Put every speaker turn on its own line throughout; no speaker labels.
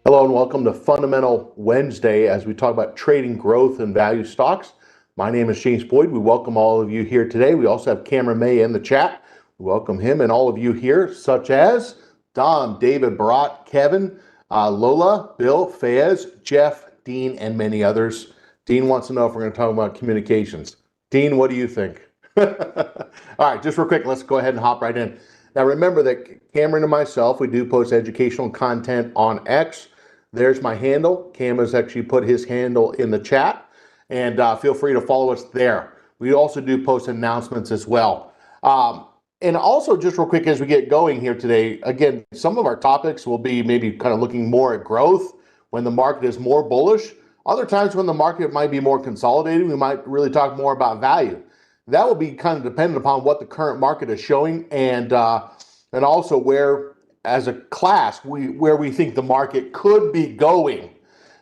Hello and welcome to Fundamental Wednesday as we talk about trading growth and value stocks. My name is James Boyd. We welcome all of you here today. We also have Cameron May in the chat. We welcome him and all of you here, such as Dom, David, Barat, Kevin, Lola, Bill, Fayez, Jeff, Dean, and many others. Dean wants to know if we're going to talk about communications. Dean, what do you think? All right, just real quick, let's go ahead and hop right in. Now remember that Cameron and myself, we do post educational content on X. There's my handle. Cam has actually put his handle in the chat, and feel free to follow us there. We also do post announcements as well. And also, just real quick as we get going here today, again, some of our topics will be maybe kind of looking more at growth when the market is more bullish. Other times when the market might be more consolidated, we might really talk more about value. That will be kind of dependent upon what the current market is showing and also where, as a class, where we think the market could be going.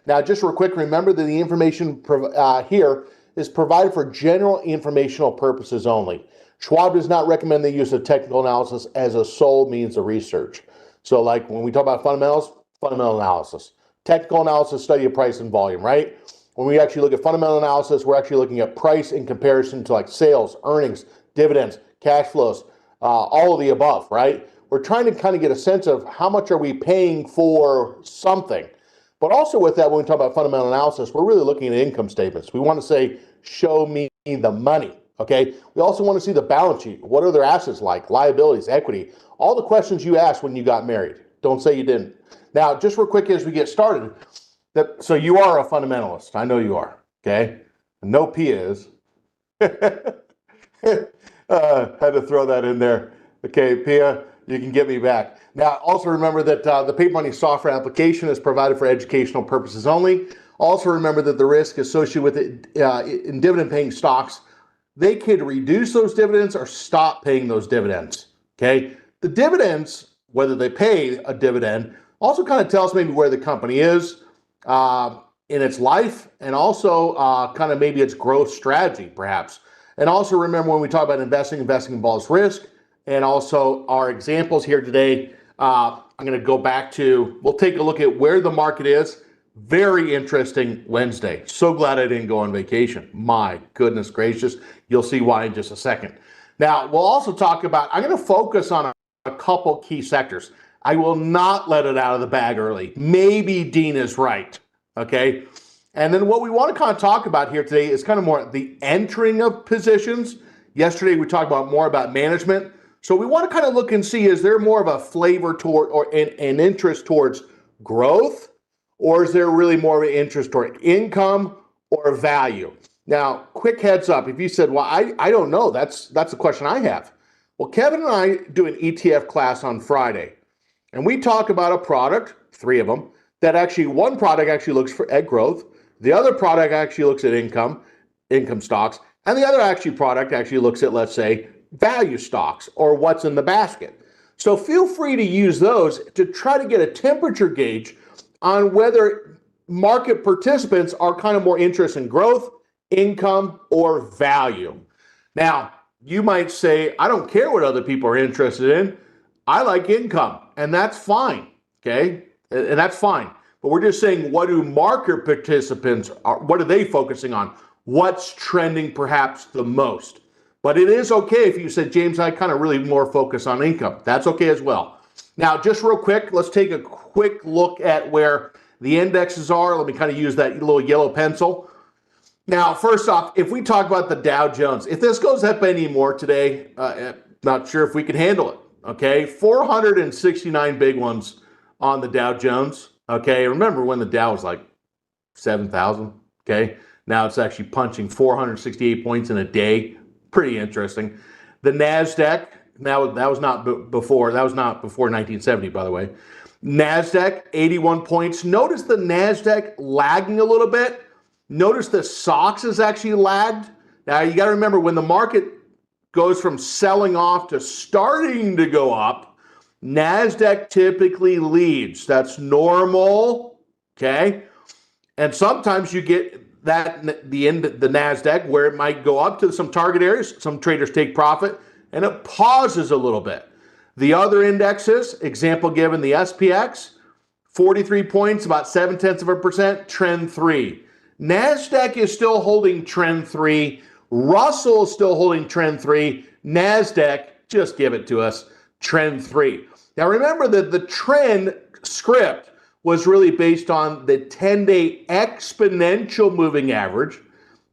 Now, just real quick, remember that the information here is provided for general informational purposes only. Schwab does not recommend the use of technical analysis as a sole means of research. So like when we talk about fundamentals, fundamental analysis. Technical analysis, study of price and volume, right? When we actually look at fundamental analysis, we're actually looking at price in comparison to like sales, earnings, dividends, cash flows, all of the above, right? We're trying to kind of get a sense of how much are we paying for something. But also with that, when we talk about fundamental analysis, we're really looking at income statements. We want to say, show me the money, okay? We also want to see the balance sheet. What are their assets like? Liabilities, equity, all the questions you asked when you got married. Don't say you didn't. Now, just real quick as we get started, so you are a fundamentalist. I know you are, okay? No P is. Had to throw that in there. Okay, Pia, you can get me back. Now, also remember that the Paper Money software application is provided for educational purposes only. Also remember that the risk associated with it in dividend-paying stocks, they could reduce those dividends or stop paying those dividends, okay? The dividends, whether they pay a dividend, also kind of tells maybe where the company is in its life and also kind of maybe its growth strategy, perhaps. And also remember when we talk about investing involves risk. And also our examples here today, I'm going to go back to, we'll take a look at where the market is. Very interesting Wednesday. So glad I didn't go on vacation. My goodness gracious. You'll see why in just a second. Now, we'll also talk about, I'm going to focus on a couple key sectors. I will not let it out of the bag early. Maybe Dean is right, okay? And then what we want to kind of talk about here today is kind of more the entering of positions. Yesterday, we talked about more about management. So we want to kind of look and see, is there more of a flavor toward or an interest towards growth, or is there really more of an interest toward income or value? Now, quick heads up, if you said, well, I don't know, that's a question I have. Well, Kevin and I do an ETF class on Friday, and we talk about a product, 3 of them, that actually, one product actually looks at growth, the other product actually looks at income stocks, and the other product actually looks at, let's say, value stocks or what's in the basket. So feel free to use those to try to get a temperature gauge on whether market participants are kind of more interested in growth, income, or value. Now, you might say, I don't care what other people are interested in. I like income, and that's fine, okay? And that's fine. But we're just saying, what do market participants, what are they focusing on? What's trending perhaps the most? But it is okay if you said, James, I kind of really more focus on income. That's okay as well. Now, just real quick, let's take a quick look at where the indexes are. Let me kind of use that little yellow pencil. Now, first off, if we talk about the Dow Jones, if this goes up any more today, not sure if we can handle it, okay? 469 big ones on the Dow Jones, okay? Remember when the Dow was like 7,000, okay? Now it's actually punching 468 points in a day. Pretty interesting. The NASDAQ, now that was not before 1970, by the way. NASDAQ, 81 points. Notice the NASDAQ lagging a little bit. Notice the SOX has actually lagged. Now you got to remember when the market goes from selling off to starting to go up, NASDAQ typically leads. That's normal, okay? And sometimes you get that the end the NASDAQ where it might go up to some target areas. Some traders take profit and it pauses a little bit. The other indexes, example given the SPX, 43 points, about 0.7%, trend 3. NASDAQ is still holding trend 3. Russell is still holding trend 3. NASDAQ, just give it to us, trend 3. Now remember that the trend script was really based on the 10-day exponential moving average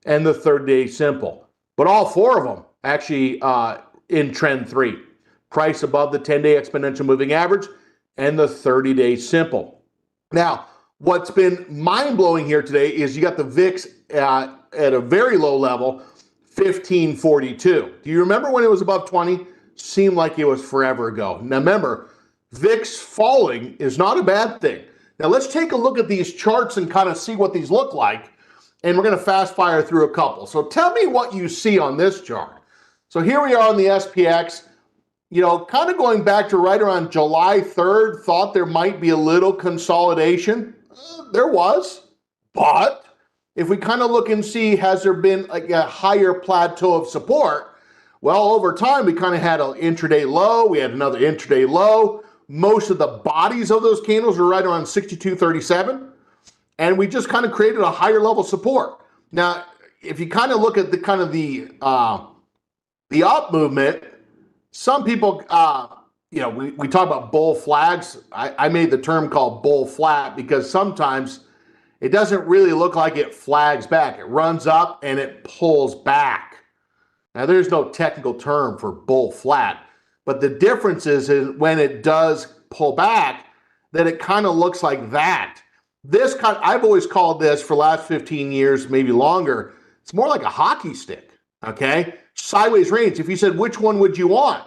and the 30-day simple. But all four of them actually in trend 3. Price above the 10-day exponential moving average and the 30-day simple. Now, what's been mind-blowing here today is you got the VIX at a very low level, 1542. Do you remember when it was above 20? Seemed like it was forever ago. Now remember, VIX falling is not a bad thing. Now let's take a look at these charts and kind of see what these look like. And we're going to fast fire through a couple. So tell me what you see on this chart. So here we are on the SPX. You know, kind of going back to right around July 3rd, thought there might be a little consolidation. There was, but if we kind of look and see, has there been like a higher plateau of support? Well, over time, we kind of had an intraday low. We had another intraday low. Most of the bodies of those candles were right around 62.37. And we just kind of created a higher level support. Now, if you kind of look at the up movement, some people, you know, we talk about bull flags. I made the term called bull flat because sometimes it doesn't really look like it flags back. It runs up and it pulls back. Now, there's no technical term for bull flat, but the difference is when it does pull back, that it kind of looks like that. I've always called this for the last 15 years, maybe longer. It's more like a hockey stick, okay? Sideways range. If you said, which one would you want?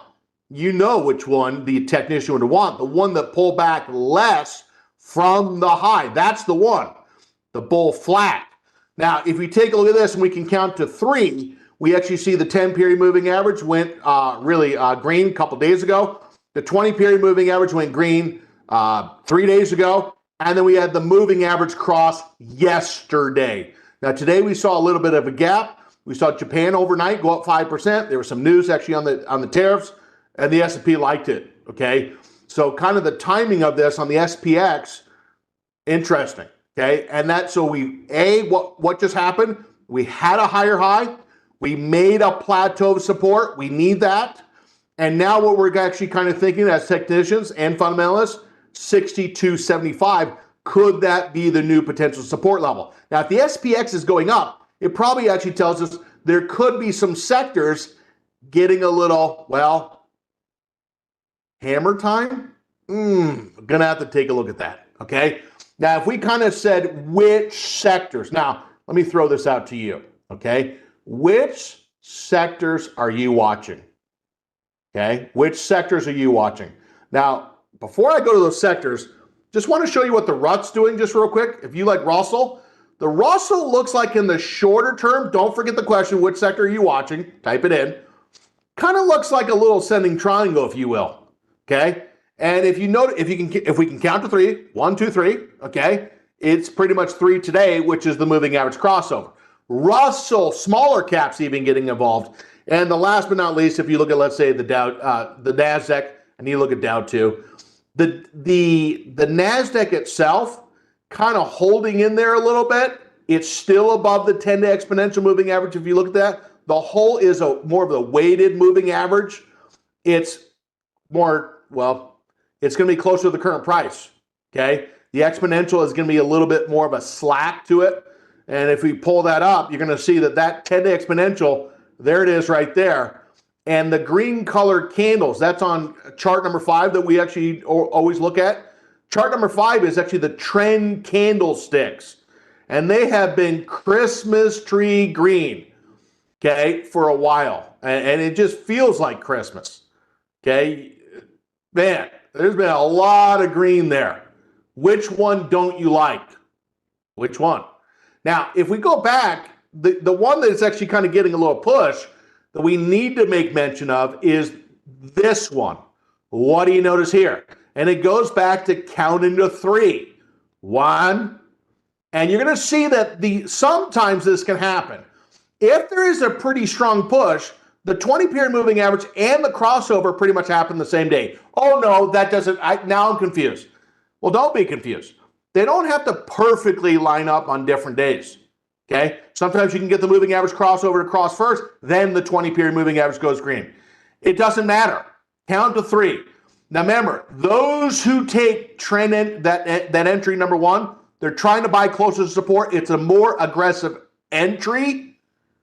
You know which one the technician would want. The one that pulled back less from the high. That's the one, the bull flat. Now, if we take a look at this and we can count to 3, we actually see the 10-period moving average went green a couple days ago. The 20-period moving average went green 3 days ago. And then we had the moving average cross yesterday. Now, today we saw a little bit of a gap. We saw Japan overnight go up 5%. There was some news actually on the tariffs, and the S&P liked it, okay? So kind of the timing of this on the SPX, interesting, okay? And what just happened? We had a higher high. We made a plateau of support. We need that. And now what we're actually kind of thinking as technicians and fundamentalists, 62.75, could that be the new potential support level? Now, if the SPX is going up, it probably actually tells us there could be some sectors getting a little, well, hammer time? Gonna have to take a look at that, okay? Now, if we kind of said which sectors, now, let me throw this out to you, okay? Which sectors are you watching? Okay, which sectors are you watching? Now, before I go to those sectors, just want to show you what the RUT's doing just real quick. If you like Russell, the Russell looks like in the shorter term, don't forget the question, which sector are you watching? Type it in. Kind of looks like a little ascending triangle, if you will. Okay, and if you notice, if we can count to 3, 1, 2, 3, okay, it's pretty much 3 today, which is the moving average crossover. Russell, smaller caps even getting involved. And the last but not least, if you look at, let's say, the NASDAQ, and you look at Dow too, the NASDAQ itself kind of holding in there a little bit. It's still above the 10-day exponential moving average. If you look at that, the whole is more of a weighted moving average. It's more, well, it's going to be closer to the current price, okay? The exponential is going to be a little bit more of a slack to it. And if we pull that up, you're going to see that 10-day exponential, there it is right there. And the green colored candles, that's on chart number 5 that we actually always look at. Chart number 5 is actually the trend candlesticks. And they have been Christmas tree green, okay, for a while. And it just feels like Christmas, okay? Man, there's been a lot of green there. Which one don't you like? Which one? Now, if we go back, the one that's actually kind of getting a little push that we need to make mention of is this one. What do you notice here? And it goes back to counting to 3. 1. And you're going to see that sometimes this can happen. If there is a pretty strong push, the 20-period moving average and the crossover pretty much happen the same day. Oh no, that doesn't, now I'm confused. Well, don't be confused. They don't have to perfectly line up on different days. Okay? Sometimes you can get the moving average crossover to cross first, then the 20-period moving average goes green. It doesn't matter. Count to 3. Now remember, those who take trend that entry number 1, they're trying to buy closer to support. It's a more aggressive entry.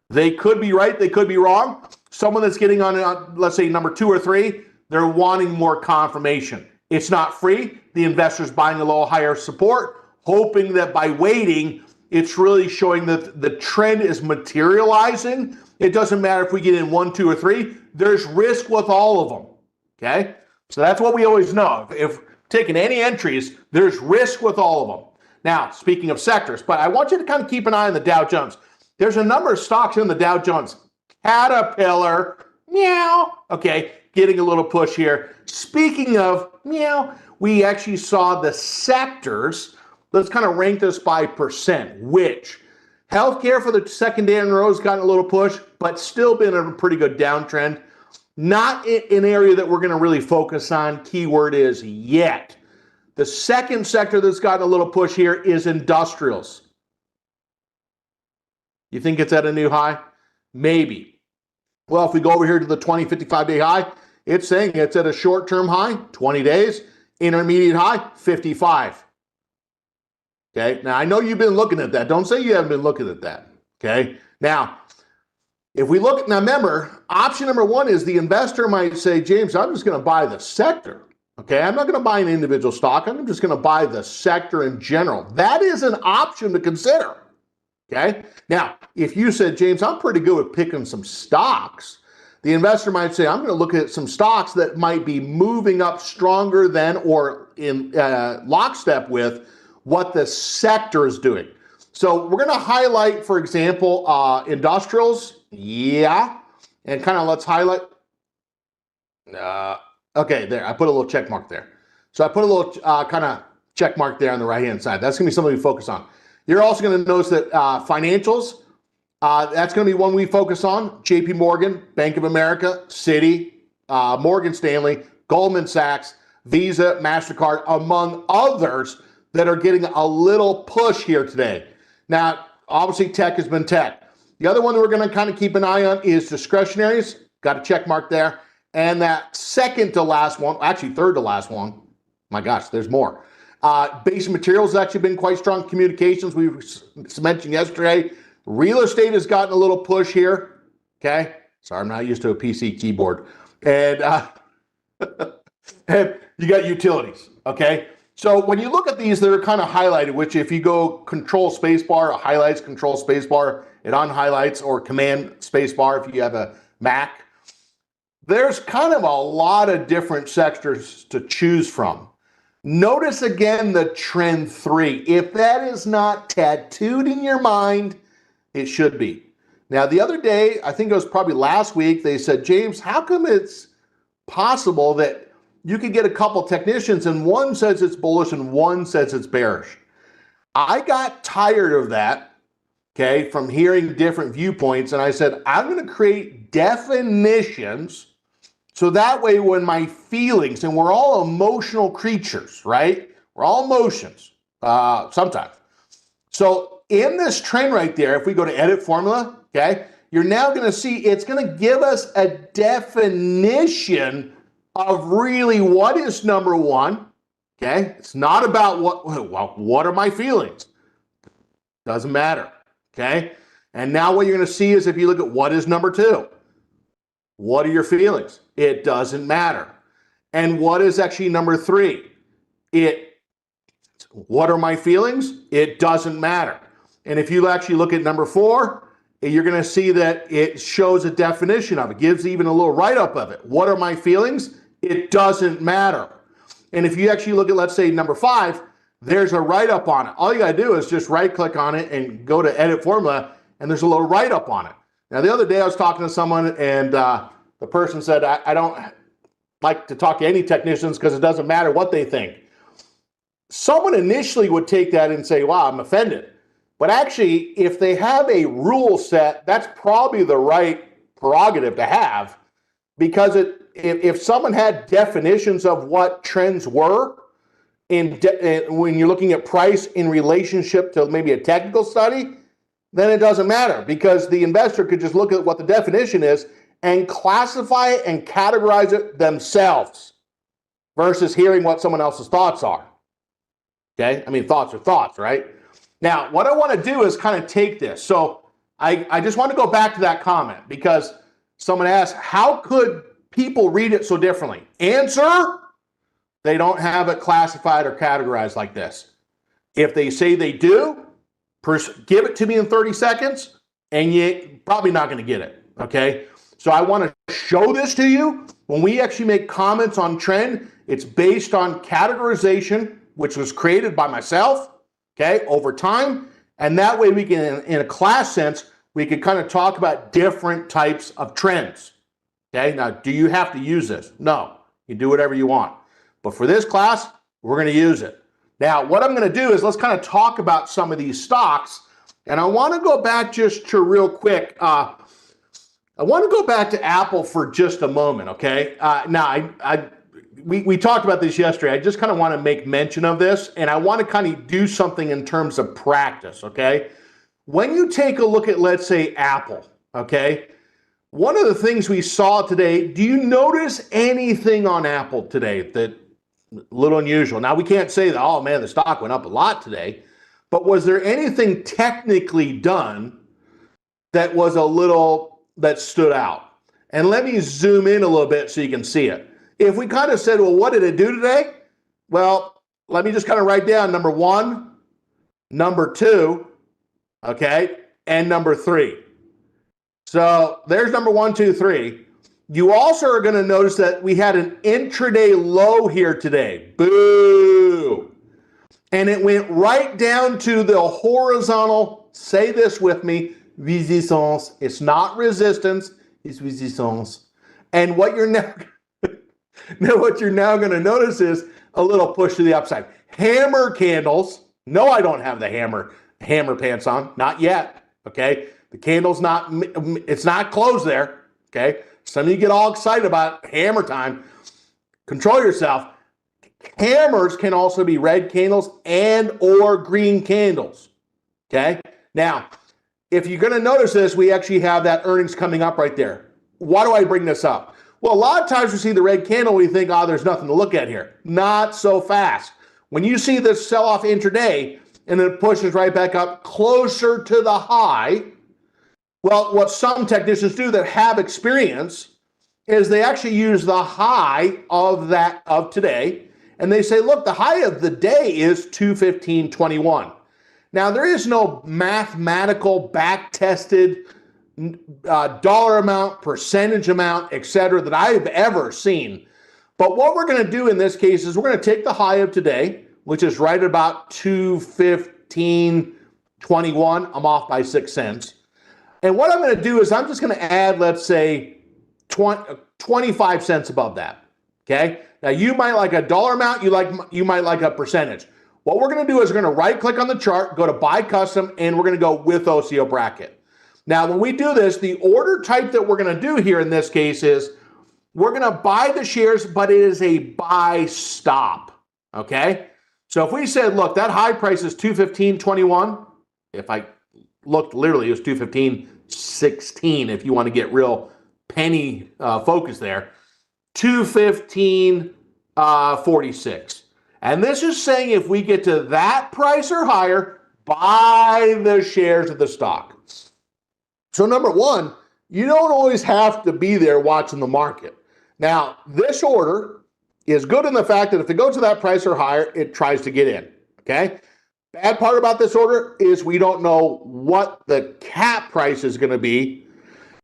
They could be right, they could be wrong. Someone that's getting on, let's say, number 2 or 3, they're wanting more confirmation. It's not free. The investor's buying a little higher support, hoping that by waiting, it's really showing that the trend is materializing. It doesn't matter if we get in 1, 2, or 3. There's risk with all of them, okay? So that's what we always know. If taking any entries, there's risk with all of them. Now, speaking of sectors, but I want you to kind of keep an eye on the Dow Jones. There's a number of stocks in the Dow Jones. Caterpillar, meow, okay, getting a little push here. Speaking of meow, we actually saw the sectors. Let's kind of rank this by percent. Which healthcare for the second day in a row has gotten a little push, but still been a pretty good downtrend. Not an area that we're going to really focus on. Keyword is yet. The second sector that's gotten a little push here is industrials. You think it's at a new high? Maybe. Well, if we go over here to the 20, 55-day high, it's saying it's at a short-term high, 20 days, intermediate high, 55. Okay, now I know you've been looking at that. Don't say you haven't been looking at that. Okay, now, if we look, now remember, option number 1 is the investor might say, James, I'm just going to buy the sector. Okay, I'm not going to buy an individual stock. I'm just going to buy the sector in general. That is an option to consider. Okay, now, if you said, James, I'm pretty good with picking some stocks, the investor might say, I'm going to look at some stocks that might be moving up stronger than or in lockstep with what the sector is doing. So we're going to highlight, for example, industrials. Yeah. And kind of let's highlight. Okay, there. I put a little check mark there. So I put a little kind of check mark there on the right-hand side. That's going to be something we focus on. You're also going to notice that financials, that's going to be one we focus on. JP Morgan, Bank of America, Citi, Morgan Stanley, Goldman Sachs, Visa, MasterCard, among others that are getting a little push here today. Now, obviously, tech has been tech. The other one that we're going to kind of keep an eye on is discretionaries. Got a check mark there. And that second to last one, actually third to last one, my gosh, there's more. Basic materials has actually been quite strong. Communications, we mentioned yesterday. Real estate has gotten a little push here. Okay. Sorry, I'm not used to a PC keyboard. And, and you got utilities. Okay. So when you look at these, they're kind of highlighted, which if you go control spacebar, it highlights, control spacebar, it unhighlights, or command spacebar if you have a Mac. There's kind of a lot of different sectors to choose from. Notice again the trend 3. If that is not tattooed in your mind, it should be. Now, the other day, I think it was probably last week, they said, James, how come it's possible that you could get a couple technicians and one says it's bullish and one says it's bearish? I got tired of that, okay, from hearing different viewpoints, and I said, I'm going to create definitions so that way when my feelings, and we're all emotional creatures, right? We're all emotions, sometimes. So in this trend right there, if we go to edit formula, okay, you're now going to see it's going to give us a definition of really what is number 1, okay? It's not about what are my feelings? Doesn't matter, okay? And now what you're going to see is if you look at what is number 2, what are your feelings? It doesn't matter. And what is actually number 3? What are my feelings? It doesn't matter. And if you actually look at number 4, you're going to see that it shows a definition of it, gives even a little write-up of it. What are my feelings? It doesn't matter. And if you actually look at, let's say, number 5, there's a write-up on it. All you got to do is just right-click on it and go to edit formula, and there's a little write-up on it. Now, the other day I was talking to someone, and the person said, I don't like to talk to any technicians because it doesn't matter what they think. Someone initially would take that and say, wow, I'm offended. But actually, if they have a rule set, that's probably the right prerogative to have, because if someone had definitions of what trends were, when you're looking at price in relationship to maybe a technical study, then it doesn't matter, because the investor could just look at what the definition is and classify it and categorize it themselves versus hearing what someone else's thoughts are. Okay? I mean, thoughts are thoughts, right? Now, what I want to do is kind of take this. So I just want to go back to that comment, because someone asked, how could people read it so differently? Answer, they don't have it classified or categorized like this. If they say they do, give it to me in 30 seconds, and you're probably not going to get it, okay? So I want to show this to you. When we actually make comments on trend, it's based on categorization, which was created by myself, okay, over time. And that way we can, in a class sense, we can kind of talk about different types of trends, okay? Now, do you have to use this? No, you do whatever you want. But for this class, we're going to use it. Now, what I'm going to do is let's kind of talk about some of these stocks. And I want to go back just to real quick. I want to go back to Apple for just a moment, okay? Now, we talked about this yesterday. I just kind of want to make mention of this, and I want to kind of do something in terms of practice, okay? When you take a look at, let's say, Apple, okay? One of the things we saw today, do you notice anything on Apple today that a little unusual? Now, we can't say that, oh man, the stock went up a lot today, but was there anything technically done that was that stood out? And let me zoom in a little bit so you can see it. If we kind of said, well, what did it do today? Well, let me just kind of write down number 1, number 2, okay, and number 3. So there's number 1, 2, 3. You also are going to notice that we had an intraday low here today. Boo! And it went right down to the horizontal, say this with me, resistance. It's not resistance, it's resistance. And what you're now going to notice is a little push to the upside. Hammer candles. No, I don't have the hammer pants on. Not yet. Okay. The candle's it's not closed there. Okay. Some of you get all excited about hammer time. Control yourself. Hammers can also be red candles and or green candles. Okay. Now, if you're going to notice this, we actually have that earnings coming up right there. Why do I bring this up? Well, a lot of times we see the red candle, we think, oh, there's nothing to look at here. Not so fast. When you see this sell-off intraday and then it pushes right back up closer to the high, well, what some technicians do that have experience is they actually use the high of today, and they say, look, the high of the day is 215.21. Now, there is no mathematical back-tested dollar amount, percentage amount, etc. that I've ever seen. But what we're going to do in this case is we're going to take the high of today, which is right at about 215.21. I'm off by 6 cents. And what I'm going to do is I'm just going to add, let's say, 25 cents above that. Okay? Now, you might like a dollar amount, you might like a percentage. What we're going to do is we're going to right-click on the chart, go to Buy Custom, and we're going to go with OCO Bracket. Now, when we do this, the order type that we're going to do here in this case is we're going to buy the shares, but it is a buy stop, okay? So if we said, look, that high price is 215.21, if I looked literally, it was 215.16 if you want to get real penny focus there, 215.46. And this is saying if we get to that price or higher, buy the shares of the stock. So number 1, you don't always have to be there watching the market. Now, this order is good in the fact that if it goes to that price or higher, it tries to get in, okay? Bad part about this order is we don't know what the cap price is going to be.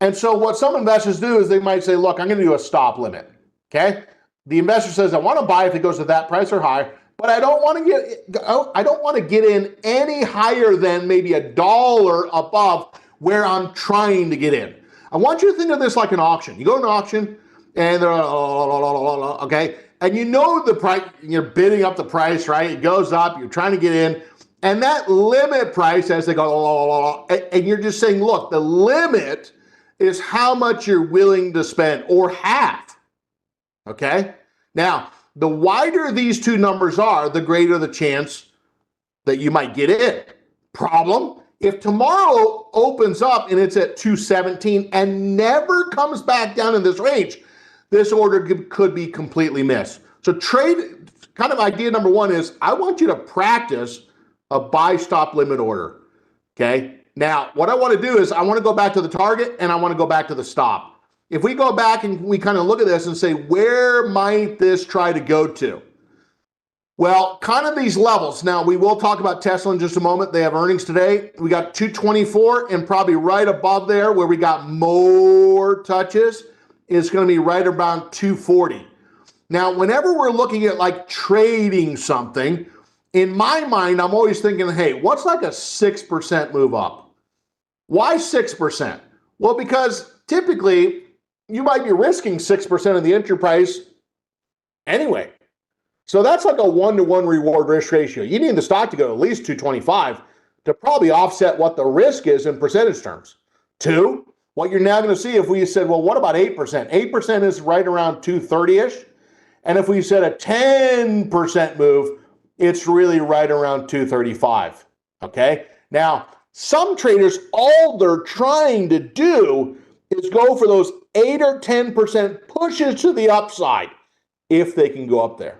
And so what some investors do is they might say, look, I'm going to do a stop limit, okay? The investor says, I want to buy if it goes to that price or higher, but I don't want to get in any higher than maybe $1 above where I'm trying to get in. I want you to think of this like an auction. You go to an auction and they're okay, and you know the price, you're bidding up the price, right? It goes up, you're trying to get in, and that limit price as they go, and you're just saying, look, the limit is how much you're willing to spend or half. Okay? Now, the wider these two numbers are, the greater the chance that you might get in. Problem, if tomorrow opens up and it's at 217 and never comes back down in this range, this order could be completely missed. So trade, kind of idea number one is, I want you to practice a buy stop limit order, okay? Now, what I want to do is I want to go back to the target and I want to go back to the stop. If we go back and we kind of look at this and say, where might this try to go to? Well, kind of these levels. Now, we will talk about Tesla in just a moment. They have earnings today. We got 224, and probably right above there where we got more touches is going to be right around 240. Now, whenever we're looking at like trading something, in my mind, I'm always thinking, hey, what's like a 6% move up? Why 6%? Well, because typically you might be risking 6% of the entry price anyway. So that's like a 1-to-1 reward risk ratio. You need the stock to go at least 225 to probably offset what the risk is in percentage terms. 2, what you're now going to see if we said, well, what about 8%? 8% is right around 230-ish. And if we said a 10% move, it's really right around 235, okay? Now, some traders, all they're trying to do is go for those 8 or 10% pushes to the upside if they can go up there,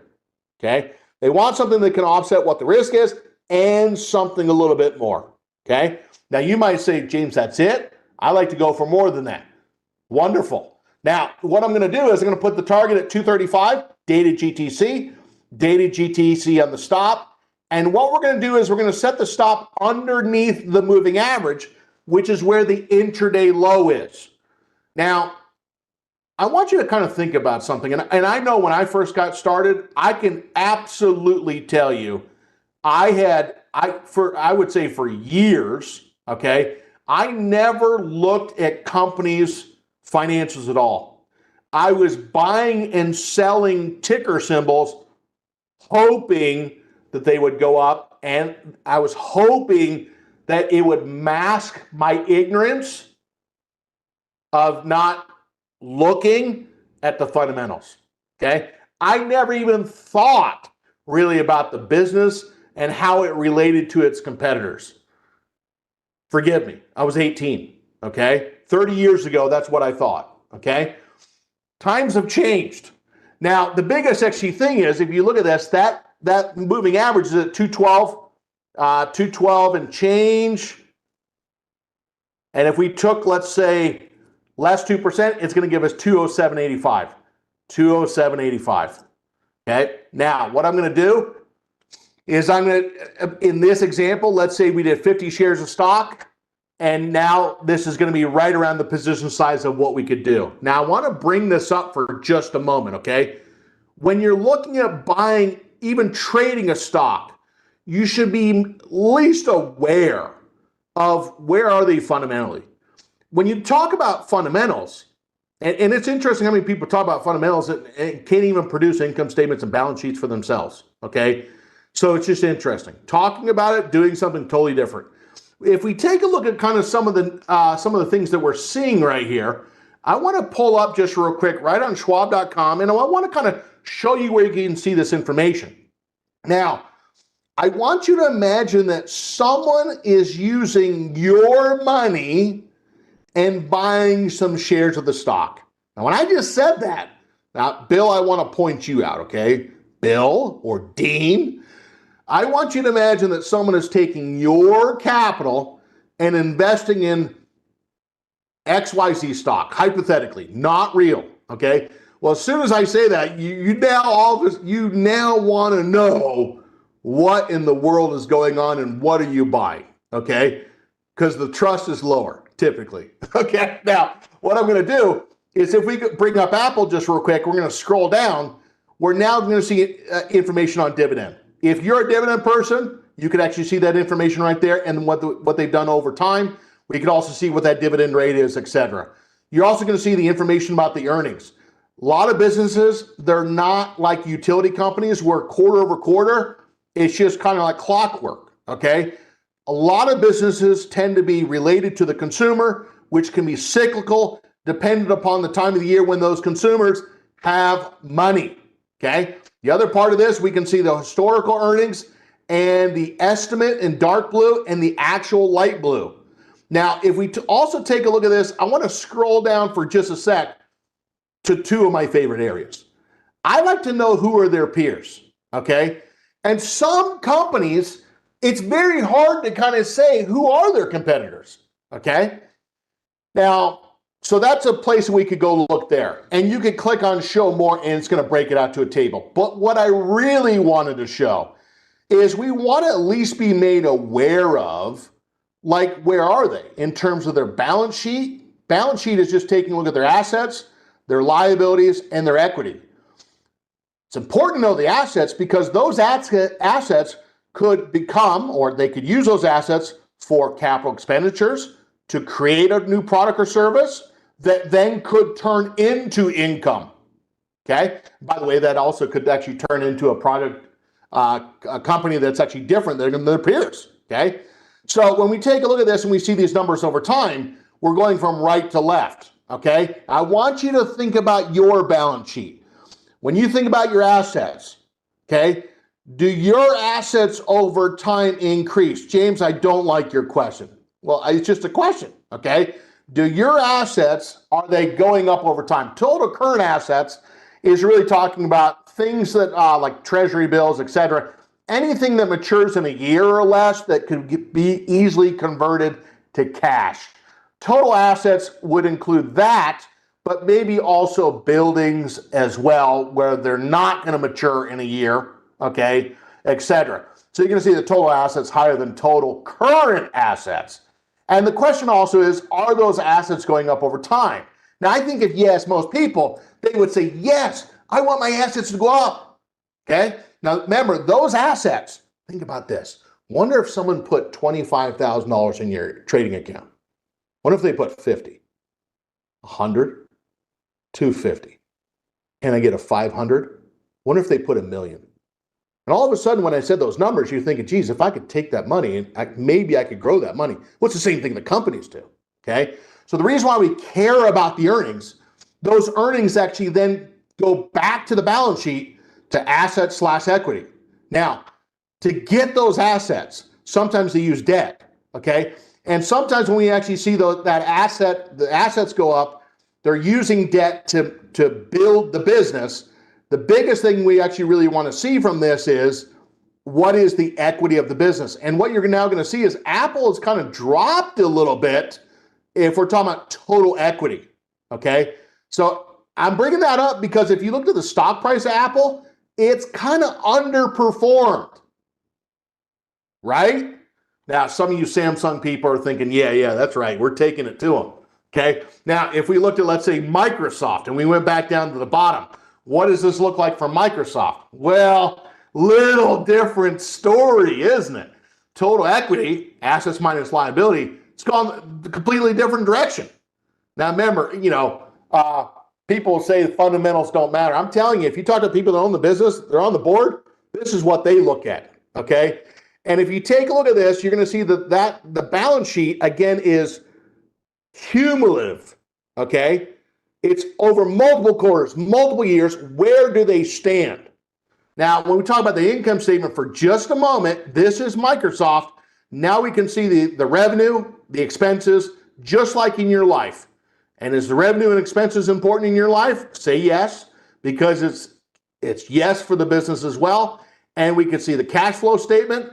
okay? They want something that can offset what the risk is and something a little bit more, okay? Now, you might say, James, that's it? I like to go for more than that. Wonderful. Now, what I'm going to do is I'm going to put the target at 235, dated GTC on the stop. And what we're going to do is we're going to set the stop underneath the moving average, which is where the intraday low is. Now, I want you to kind of think about something. And I know when I first got started, I can absolutely tell you, I would say for years, okay, I never looked at companies' financials at all. I was buying and selling ticker symbols, hoping that they would go up, and I was hoping that it would mask my ignorance of not looking at the fundamentals, okay? I never even thought really about the business and how it related to its competitors. Forgive me, I was 18, okay? 30 years ago, that's what I thought, okay? Times have changed. Now, the biggest actually thing is, if you look at this, that moving average is at 212 and change. And if we took, let's say, less 2%, it's going to give us 207.85. 207.85. Okay? Now, what I'm going to do is I'm going to, in this example, let's say we did 50 shares of stock, and now this is going to be right around the position size of what we could do. Now, I want to bring this up for just a moment, okay? When you're looking at buying, even trading a stock, you should be at least aware of where are they fundamentally. When you talk about fundamentals, and it's interesting how many people talk about fundamentals and can't even produce income statements and balance sheets for themselves, okay? So it's just interesting. Talking about it, doing something totally different. If we take a look at kind of some of the things that we're seeing right here, I want to pull up just real quick right on Schwab.com, and I want to kind of show you where you can see this information. Now, I want you to imagine that someone is using your money and buying some shares of the stock. Now, when I just said that, now, Bill, I want to point you out, okay? Bill or Dean, I want you to imagine that someone is taking your capital and investing in XYZ stock, hypothetically, not real, okay? Well, as soon as I say that, you now want to know what in the world is going on and what are you buying, okay? Because the trust is lower, typically, okay? Now, what I'm going to do is if we could bring up Apple just real quick, we're going to scroll down. We're now going to see information on dividend. If you're a dividend person, you can actually see that information right there and what they've done over time. We can also see what that dividend rate is, etc. You're also going to see the information about the earnings. A lot of businesses, they're not like utility companies where quarter over quarter, it's just kind of like clockwork, okay? A lot of businesses tend to be related to the consumer, which can be cyclical, dependent upon the time of the year when those consumers have money, okay? The other part of this, we can see the historical earnings and the estimate in dark blue and the actual light blue. Now, if we also take a look at this, I want to scroll down for just a sec to two of my favorite areas. I like to know who are their peers, okay? And some companies, it's very hard to kind of say who are their competitors, okay? Now, so that's a place we could go look there. And you could click on show more and it's going to break it out to a table. But what I really wanted to show is we want to at least be made aware of, like, where are they in terms of their balance sheet? Balance sheet is just taking a look at their assets, their liabilities, and their equity. It's important to know the assets because those assets could become, or they could use those assets for capital expenditures to create a new product or service that then could turn into income. Okay. By the way, that also could actually turn into a product, a company that's actually different than their peers. Okay. So when we take a look at this and we see these numbers over time, we're going from right to left. Okay. I want you to think about your balance sheet. When you think about your assets, okay, do your assets over time increase? James, I don't like your question. Well, it's just a question, okay? Do your assets, are they going up over time? Total current assets is really talking about things that like treasury bills, etc. Anything that matures in a year or less that could be easily converted to cash. Total assets would include that, but maybe also buildings as well, where they're not going to mature in a year, okay, etc. So you're going to see the total assets higher than total current assets. And the question also is, are those assets going up over time? Now, I think if you ask most people, they would say, yes, I want my assets to go up, okay? Now, remember, those assets, think about this. Wonder if someone put $25,000 in your trading account. What if they put 50, 100, 250? Can I get a 500? Wonder if they put $1 million? And all of a sudden, when I said those numbers, you're thinking, geez, if I could take that money and maybe I could grow that money. Well, it's the same thing the companies do, okay? So the reason why we care about the earnings, those earnings actually then go back to the balance sheet to assets/equity. Now, to get those assets, sometimes they use debt, okay? And sometimes when we actually see the assets go up, they're using debt to build the business. The biggest thing we actually really want to see from this is what is the equity of the business. And what you're now going to see is Apple has kind of dropped a little bit if we're talking about total equity, okay? So I'm bringing that up because if you look at the stock price of Apple, it's kind of underperformed, right? Now, some of you Samsung people are thinking, yeah, that's right. We're taking it to them, okay? Now, if we looked at, let's say, Microsoft, and we went back down to the bottom, what does this look like for Microsoft? Well, little different story, isn't it? Total equity, assets minus liability, it's gone a completely different direction. Now, remember, people say the fundamentals don't matter. I'm telling you, if you talk to people that own the business, they're on the board, this is what they look at, okay? And if you take a look at this, you're going to see that the balance sheet, again, is cumulative, okay? It's over multiple quarters, multiple years. Where do they stand? Now, when we talk about the income statement for just a moment, this is Microsoft. Now we can see the revenue, the expenses, just like in your life. And is the revenue and expenses important in your life? Say yes, because it's yes for the business as well. And we can see the cash flow statement.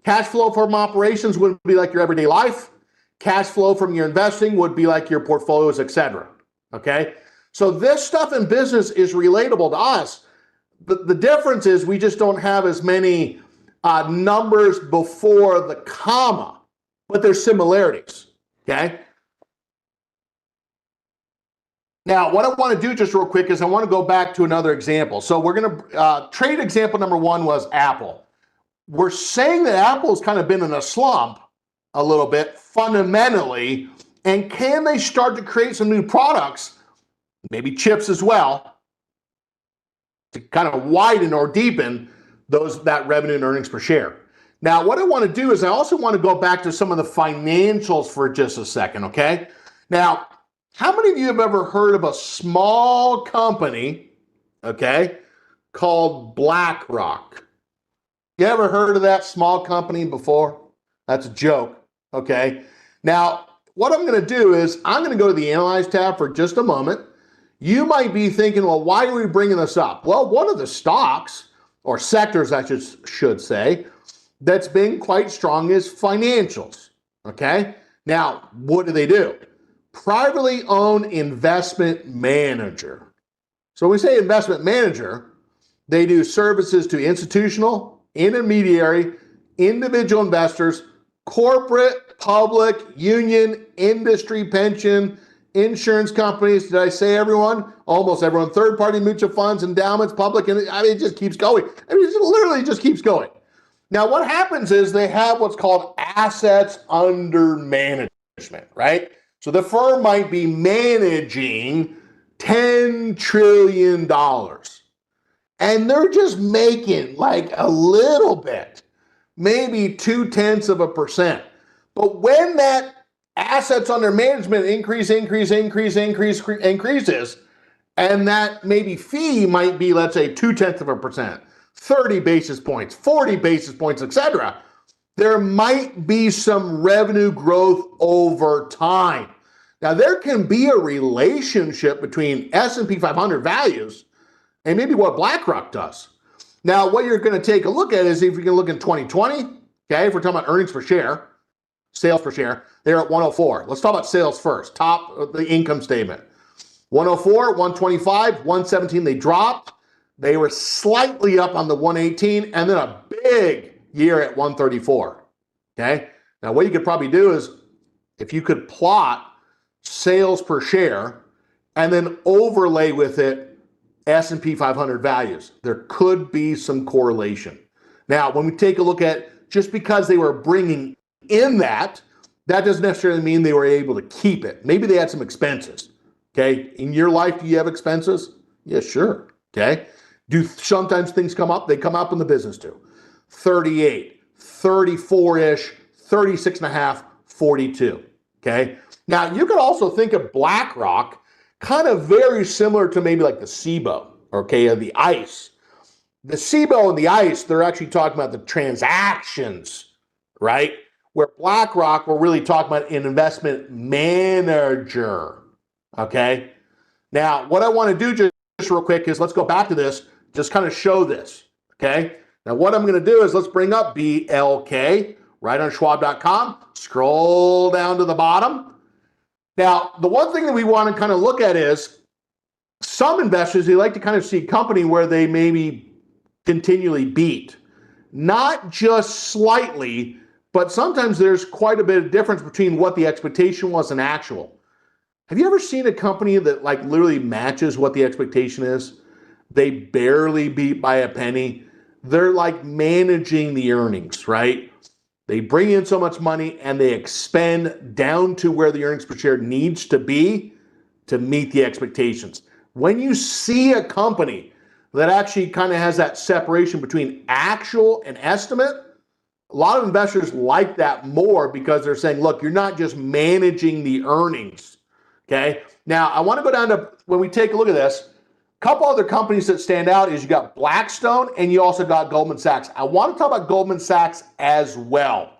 Cash flow from operations would be like your everyday life. Cash flow from your investing would be like your portfolios, etc. Okay? So this stuff in business is relatable to us. The difference is we just don't have as many numbers before the comma, but there's similarities, okay? Now, what I want to do just real quick is I want to go back to another example. So we're going to, trade example number one was Apple. We're saying that Apple's kind of been in a slump a little bit fundamentally, and can they start to create some new products, maybe chips as well, to kind of widen or deepen that revenue and earnings per share. Now, what I want to do is I also want to go back to some of the financials for just a second, okay? Now, how many of you have ever heard of a small company, okay, called BlackRock. You ever heard of that small company before? That's a joke, okay? Now, what I'm going to do is I'm going to go to the Analyze tab for just a moment. You might be thinking, well, why are we bringing this up? Well, one of the stocks, or sectors I should say, that's been quite strong is financials, okay? Now, what do? Privately owned investment manager. So when we say investment manager, they do services to institutional, intermediary, individual investors, corporate, public, union, industry, pension, insurance companies. Did I say everyone? Almost everyone. Third-party mutual funds, endowments, public, and I mean, it just keeps going. I mean, it literally just keeps going. Now, what happens is they have what's called assets under management, right? So the firm might be managing $10 trillion. And they're just making like a little bit, maybe 0.2%. But when that assets under management increases, and that maybe fee might be, let's say, 0.2%, 30 basis points, 40 basis points, etc., there might be some revenue growth over time. Now, there can be a relationship between S&P 500 values and maybe what BlackRock does. Now, what you're going to take a look at is if you can look in 2020, okay, if we're talking about earnings per share, sales per share, they're at 104. Let's talk about sales first, top of the income statement. 104, 125, 117, they dropped. They were slightly up on the 118, and then a big year at 134, okay? Now, what you could probably do is if you could plot sales per share and then overlay with it S&P 500 values, there could be some correlation. Now, when we take a look at just because they were bringing in that doesn't necessarily mean they were able to keep it. Maybe they had some expenses, okay? In your life, do you have expenses? Yeah, sure, okay? Do sometimes things come up? They come up in the business too. 38, 34-ish, 36.5, 42, okay? Now, you could also think of BlackRock kind of very similar to maybe like the SIBO, okay, or the ICE. The SIBO and the ICE, they're actually talking about the transactions, right? Where BlackRock, we're really talking about an investment manager, okay? Now, what I want to do just real quick is let's go back to this, just kind of show this, okay? Now, what I'm going to do is let's bring up BLK right on Schwab.com, scroll down to the bottom. Now, the one thing that we want to kind of look at is some investors, they like to kind of see a company where they maybe continually beat. Not just slightly, but sometimes there's quite a bit of difference between what the expectation was and actual. Have you ever seen a company that like literally matches what the expectation is? They barely beat by a penny. They're like managing the earnings, right? They bring in so much money and they expend down to where the earnings per share needs to be to meet the expectations. When you see a company that actually kind of has that separation between actual and estimate, a lot of investors like that more because they're saying, look, you're not just managing the earnings, okay? Now, I want to go down to, when we take a look at this, a couple other companies that stand out is you got Blackstone and you also got Goldman Sachs. I want to talk about Goldman Sachs as well.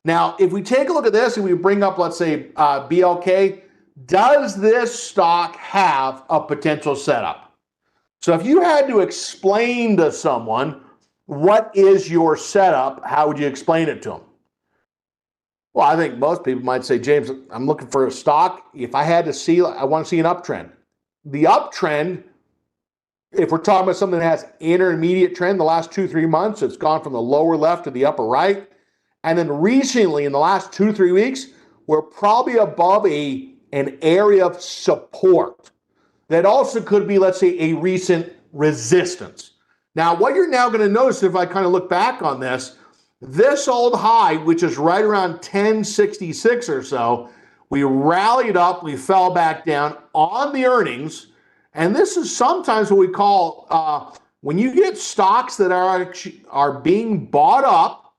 Now, if we take a look at this and we bring up, let's say, BLK, does this stock have a potential setup? So if you had to explain to someone what is your setup, how would you explain it to them? Well, I think most people might say, James, I'm looking for a stock. If I had to see, I want to see an uptrend. The uptrend, if we're talking about something that has intermediate trend, the last 2-3 months, it's gone from the lower left to the upper right. And then recently, in the last 2-3 weeks, we're probably above an area of support. That also could be, let's say, a recent resistance. Now, what you're now going to notice, if I kind of look back on this old high, which is right around 1066 or so, we rallied up, we fell back down on the earnings. And this is sometimes what we call, when you get stocks that are being bought up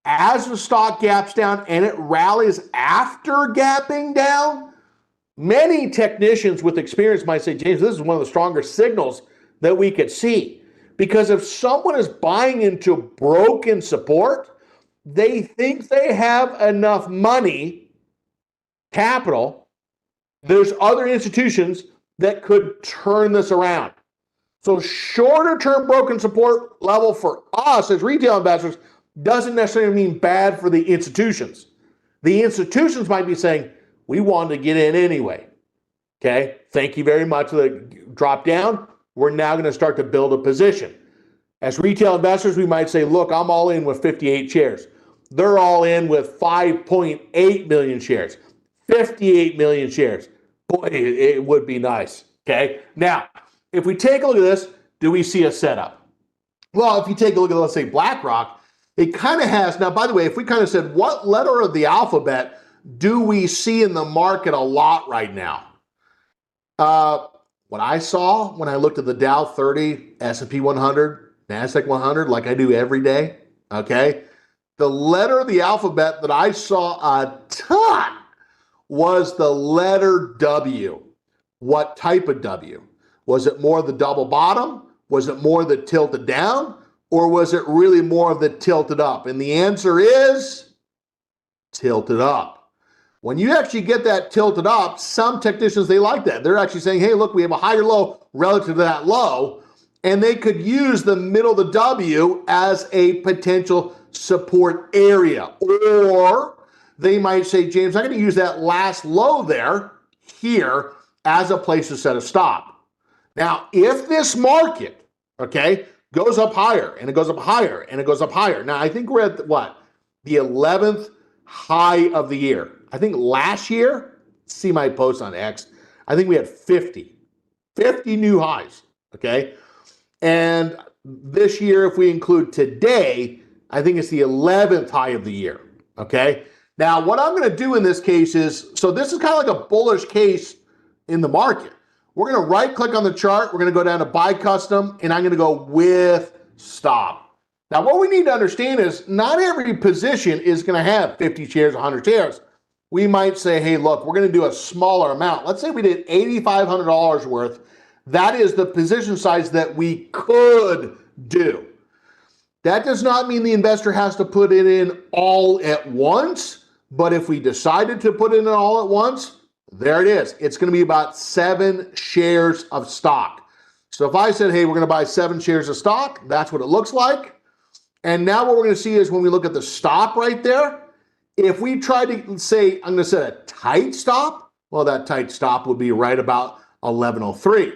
as the stock gaps down and it rallies after gapping down, many technicians with experience might say, James, this is one of the stronger signals that we could see. Because if someone is buying into broken support, they think they have enough money, capital. There's other institutions that could turn this around. So shorter term broken support level for us as retail investors doesn't necessarily mean bad for the institutions. The institutions might be saying, we wanted to get in anyway. Okay, thank you very much for the drop down. We're now going to start to build a position. As retail investors, we might say, look, I'm all in with 58 shares. They're all in with 5.8 million shares, 58 million shares. Boy, it would be nice. Okay, now, if we take a look at this, do we see a setup? Well, if you take a look at, let's say, BlackRock, it kind of has, now, by the way, if we kind of said, what letter of the alphabet do we see in the market a lot right now? What I saw when I looked at the Dow 30, S&P 100, NASDAQ 100, like I do every day, okay? The letter of the alphabet that I saw a ton was the letter W. What type of W? Was it more the double bottom? Was it more the tilted down? Or was it really more of the tilted up? And the answer is tilted up. When you actually get that tilted up, some technicians, they like that. They're actually saying, hey, look, we have a higher low relative to that low, and they could use the middle of the W as a potential support area. Or they might say, James, I'm going to use that last low there, here, as a place to set a stop. Now, if this market, okay, goes up higher, and it goes up higher, and it goes up higher. Now, I think we're at what? The 11th high of the year. I think last year, see my post on X, I think we had 50 new highs, okay? And this year, if we include today, I think it's the 11th high of the year, okay? Now, what I'm going to do in this case is, so this is kind of like a bullish case in the market. We're going to right click on the chart. We're going to go down to buy custom, and I'm going to go with stop. Now, what we need to understand is not every position is going to have 50 shares, 100 shares. We might say, hey, look, we're going to do a smaller amount. Let's say we did $8,500 worth. That is the position size that we could do. That does not mean the investor has to put it in all at once, but if we decided to put it in all at once, there it is. It's going to be about 7 shares of stock. So if I said, hey, we're going to buy 7 shares of stock, that's what it looks like. And now what we're going to see is when we look at the stop right there, if we try to say, I'm going to set a tight stop, well, that tight stop would be right about 1103.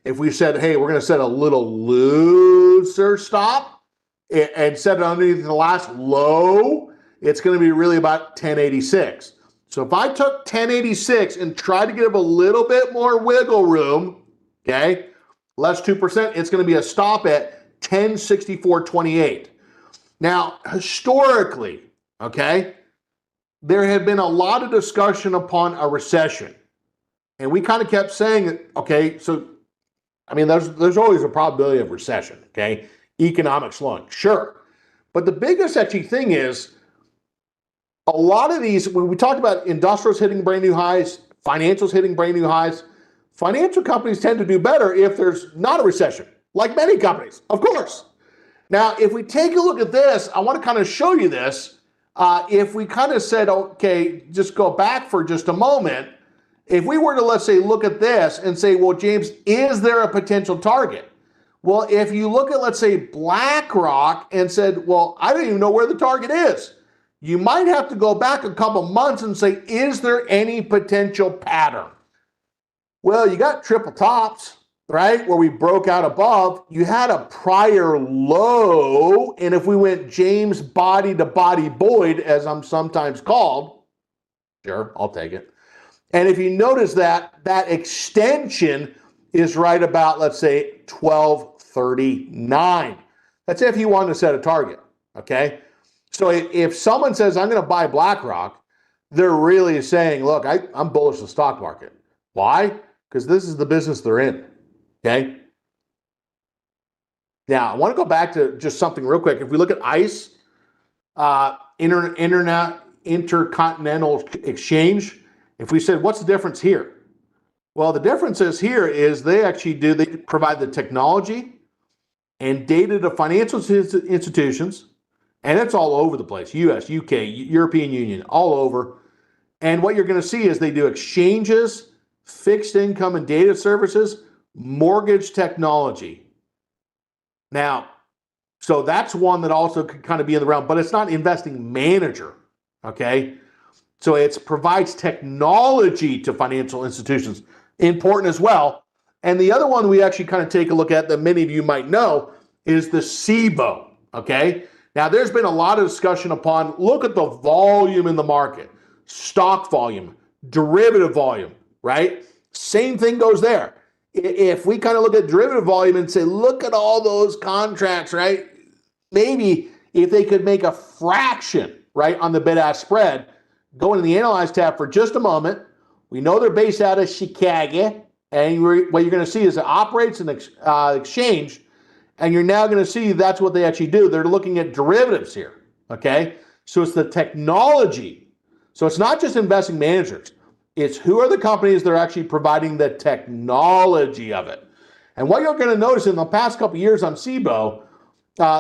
If we said, hey, we're going to set a little looser stop and set it underneath the last low, it's going to be really about 1086. So if I took 1086 and tried to give a little bit more wiggle room, okay, less 2%, it's going to be a stop at 1064.28. Now, historically, okay, there had been a lot of discussion upon a recession. And we kind of kept saying, okay, so, I mean, there's always a probability of recession, okay? Economic slowing, sure. But the biggest actually thing is, a lot of these, when we talked about industrials hitting brand new highs, financials hitting brand new highs, financial companies tend to do better if there's not a recession, like many companies, of course. Now, if we take a look at this, I want to kind of show you this. If we kind of said, okay, just go back for just a moment, if we were to, let's say, look at this and say, well, James, is there a potential target? Well, if you look at, let's say, BlackRock and said, well, I don't even know where the target is. You might have to go back a couple months and say, is there any potential pattern? Well, you got triple tops, right, where we broke out above. You had a prior low, and if we went James body to body Boyd, as I'm sometimes called, sure, I'll take it. And if you notice that extension is right about, let's say, 1239. That's if you want to set a target, okay? So if someone says, I'm going to buy BlackRock, they're really saying, look, I'm bullish the stock market. Why? Because this is the business they're in, okay? Now, I want to go back to just something real quick. If we look at ICE, Intercontinental Exchange, if we said, what's the difference here? Well, the difference is here is they provide the technology, and data to financial institutions, and it's all over the place, US, UK, European Union, all over. And what you're going to see is they do exchanges, fixed income and data services, mortgage technology. Now, so that's one that also could kind of be in the realm, but it's not investing manager, okay? So it provides technology to financial institutions, important as well. And the other one we actually kind of take a look at that many of you might know is the Cboe, okay? Now, there's been a lot of discussion upon, look at the volume in the market, stock volume, derivative volume, right? Same thing goes there. If we kind of look at derivative volume and say, look at all those contracts, right? Maybe if they could make a fraction, right, on the bid-ask spread, go into the Analyze tab for just a moment. We know they're based out of Chicago, and what you're going to see is it operates an exchange, and you're now going to see that's what they actually do. They're looking at derivatives here, okay? So it's the technology. So it's not just investing managers. It's who are the companies that are actually providing the technology of it. And what you're going to notice in the past couple of years on Cboe,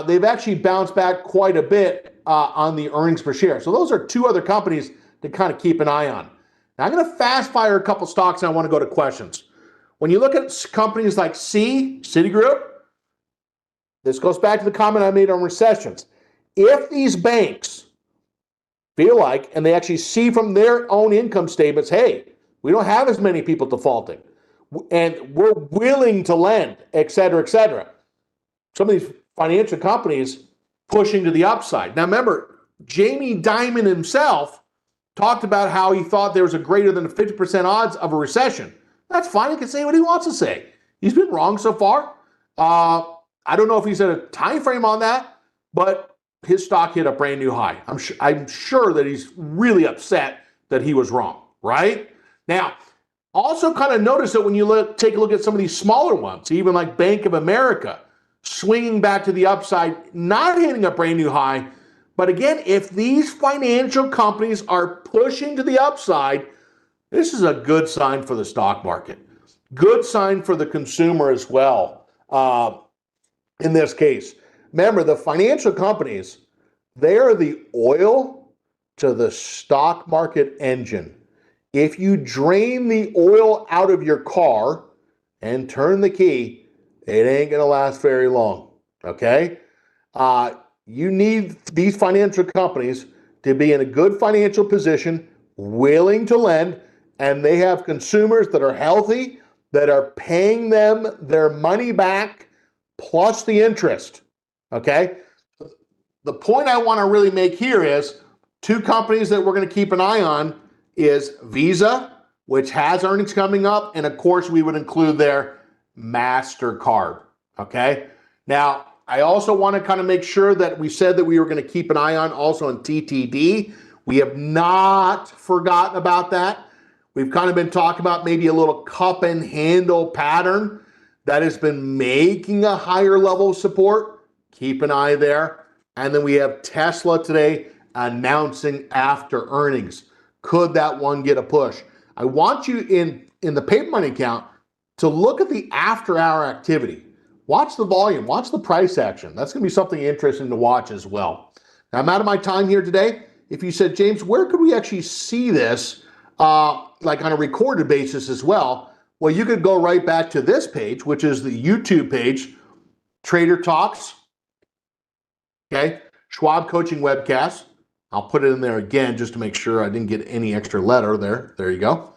they've actually bounced back quite a bit on the earnings per share. So those are two other companies to kind of keep an eye on. Now I'm going to fast fire a couple stocks and I want to go to questions. When you look at companies like Citigroup, this goes back to the comment I made on recessions. If these banks feel like, and they actually see from their own income statements, hey, we don't have as many people defaulting, and we're willing to lend, et cetera, et cetera. Some of these financial companies pushing to the upside. Now remember, Jamie Dimon himself talked about how he thought there was a greater than 50% odds of a recession. That's fine. He can say what he wants to say. He's been wrong so far. I don't know if he's at a time frame on that, but his stock hit a brand new high. I'm sure that he's really upset that he was wrong, right? Now, also kind of notice that when you take a look at some of these smaller ones, even like Bank of America, swinging back to the upside, not hitting a brand new high. But again, if these financial companies are pushing to the upside, this is a good sign for the stock market. Good sign for the consumer as well, in this case. Remember, the financial companies, they are the oil to the stock market engine. If you drain the oil out of your car and turn the key, it ain't going to last very long, okay? You need these financial companies to be in a good financial position, willing to lend, and they have consumers that are healthy, that are paying them their money back, plus the interest. Okay, the point I want to really make here is two companies that we're going to keep an eye on is Visa, which has earnings coming up, and of course we would include their MasterCard. Okay, now I also want to kind of make sure that we said that we were going to keep an eye on also on TTD. We have not forgotten about that. We've kind of been talking about maybe a little cup and handle pattern that has been making a higher level of support. Keep an eye there. And then we have Tesla today announcing after earnings. Could that one get a push? I want you in the paper money account to look at the after hour activity. Watch the volume, watch the price action. That's going to be something interesting to watch as well. Now, I'm out of my time here today. If you said, James, where could we actually see this like on a recorded basis as well? Well, you could go right back to this page, which is the YouTube page, Trader Talks. Okay, Schwab Coaching Webcast. I'll put it in there again just to make sure I didn't get any extra letter there. There you go.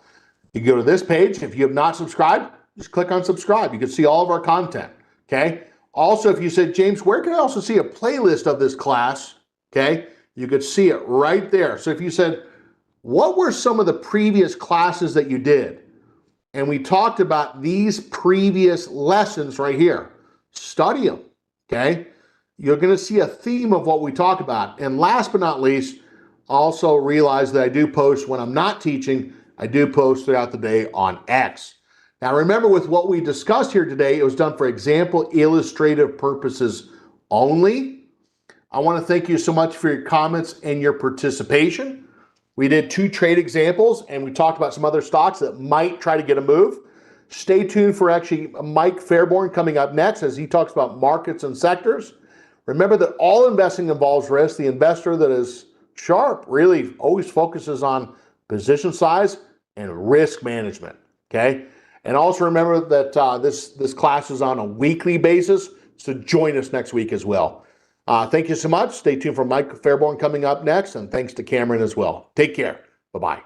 You can go to this page. If you have not subscribed, just click on subscribe. You can see all of our content. Okay. Also, if you said, James, where can I also see a playlist of this class? Okay, you could see it right there. So if you said, what were some of the previous classes that you did? And we talked about these previous lessons right here. Study them. Okay. You're going to see a theme of what we talk about. And last but not least, also realize that I do post when I'm not teaching. I do post throughout the day on X. Now remember, with what we discussed here today, it was done for example, illustrative purposes only. I want to thank you so much for your comments and your participation. We did 2 trade examples and we talked about some other stocks that might try to get a move. Stay tuned for actually Mike Fairborn coming up next as he talks about markets and sectors. Remember that all investing involves risk. The investor that is sharp really always focuses on position size and risk management, okay? And also remember that this class is on a weekly basis, so join us next week as well. Thank you so much. Stay tuned for Mike Fairborn coming up next, and thanks to Cameron as well. Take care. Bye-bye.